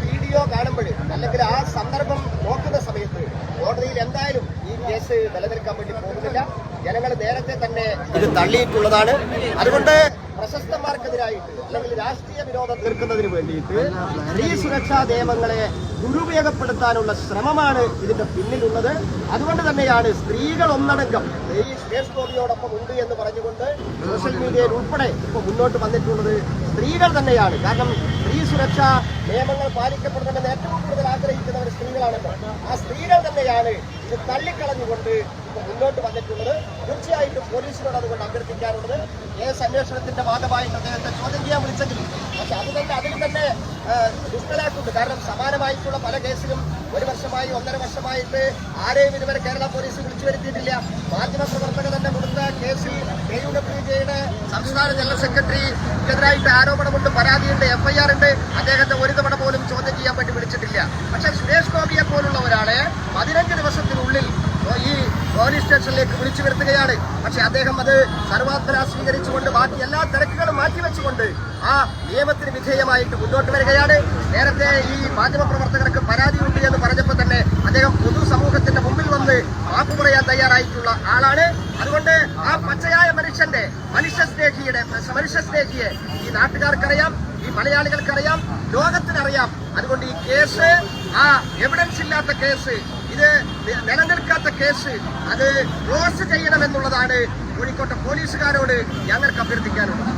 Video കാണുമ്പോൾ അല്ലെങ്കിൽ ആ സന്ദർഭം നോക്കുന്ന സമയത്ത് കോടതിയിൽ എന്തായാലും ഈ കേസ് നിലനിൽക്കാൻ വേണ്ടി പോകുന്നില്ല. ജനങ്ങൾ നേരത്തെ തന്നെ ഇത് തള്ളിയിട്ടുള്ളതാണ്. അതുകൊണ്ട് പ്രശസ്തന്മാർക്കെതിരായിട്ട് അല്ലെങ്കിൽ രാഷ്ട്രീയ വിരോധം തീർക്കുന്നതിന് വേണ്ടിയിട്ട് സ്ത്രീ സുരക്ഷാ നിയമങ്ങളെ ദുരുപയോഗപ്പെടുത്താനുള്ള ശ്രമമാണ് ഇതിന്റെ പിന്നിലുള്ളത്. അതുകൊണ്ട് തന്നെയാണ് സ്ത്രീകൾ ഒന്നടങ്കം ഈ സുരേഷ് ഗോപിയോടൊപ്പം ഉണ്ട് എന്ന് പറഞ്ഞുകൊണ്ട് സോഷ്യൽ മീഡിയയിൽ ഉൾപ്പെടെ ഇപ്പോൾ മുന്നോട്ട് വന്നിട്ടുള്ളത് സ്ത്രീകൾ തന്നെയാണ്. കാരണം സ്ത്രീ സുരക്ഷാ നിയമങ്ങൾ പാലിക്കപ്പെടണമെന്ന് ഏറ്റവും കൂടുതൽ ആഗ്രഹിക്കുന്നവർ സ്ത്രീകളാണല്ലോ. ആ സ്ത്രീകൾ തന്നെയാണ് ഇത് തള്ളിക്കളഞ്ഞുകൊണ്ട് ഇപ്പോൾ മുന്നോട്ട് വന്നിട്ടുള്ളത്. തീർച്ചയായിട്ടും പോലീസിനോട് അതുകൊണ്ട് അഭ്യർത്ഥിക്കാറുള്ളത് കേസ് അന്വേഷണത്തിന്റെ ഭാഗമായിട്ട് അദ്ദേഹത്തെ ചോദ്യം ചെയ്യാൻ വിളിച്ചെങ്കിലും പക്ഷെ അതിൽ തന്നെ ദുഷ്ടലാക്കുന്നുണ്ട്. കാരണം സമാനമായിട്ടുള്ള പല കേസിലും 1 വർഷമായി 1.5 വർഷമായിട്ട് ആരെയും ഇതുവരെ കേരള പോലീസ് വിളിച്ചു വരുത്തിയിട്ടില്ല. മാധ്യമപ്രവർത്തകർ തന്നെ കൊടുത്ത കേസിൽ KUWJ-യുടെ സംസ്ഥാന ജനറൽ സെക്രട്ടറിക്കെതിരായിട്ട് ആരോപണമുണ്ട്, പരാതിയുണ്ട്, FIR ഉണ്ട്. അദ്ദേഹത്തെ ഒരു തവണ പോലും ചോദ്യം ചെയ്യാൻ വേണ്ടി വിളിച്ചിട്ടില്ല. പക്ഷേ സുരേഷ് ഗോപിയെ പോലുള്ള ഒരാളെ 15 ദിവസത്തിനുള്ളിൽ ഈ പോലീസ് സ്റ്റേഷനിലേക്ക് വിളിച്ചു വരുത്തുകയാണ്. പക്ഷെ അദ്ദേഹം അത് സർവാത്മന സ്വീകരിച്ചുകൊണ്ട് ബാക്കി എല്ലാ തിരക്കുകളും മാറ്റിവെച്ചുകൊണ്ട് ആ നിയമത്തിന് വിധേയമായിട്ട് മുന്നോട്ട് വരികയാണ്. നേരത്തെ ഈ മാധ്യമപ്രവർത്തകർക്ക് പരാതിയുണ്ട് എന്ന് പറഞ്ഞപ്പോൾ തന്നെ അദ്ദേഹം പൊതുസമൂഹത്തിന്റെ മുമ്പിൽ വന്ന് മാപ്പ് പറയാൻ തയ്യാറായിട്ടുള്ള ആളാണ്. അതുകൊണ്ട് ആ പച്ചയായ മനുഷ്യസ്നേഹിയെ ഈ നാട്ടുകാർക്കറിയാം, ഈ മലയാളികൾക്കറിയാം, ലോകത്തിനറിയാം. അതുകൊണ്ട് ഈ കേസ് ആ എവിഡൻസ് ഇല്ലാത്ത കേസ്, ഇത് നിലനിൽക്കാത്ത കേസ്, അത് ക്ലോസ് ചെയ്യണമെന്നുള്ളതാണ് കോഴിക്കോട്ടെ പോലീസുകാരോട് ഞങ്ങൾക്ക് അഭ്യർത്ഥിക്കാനുള്ളത്.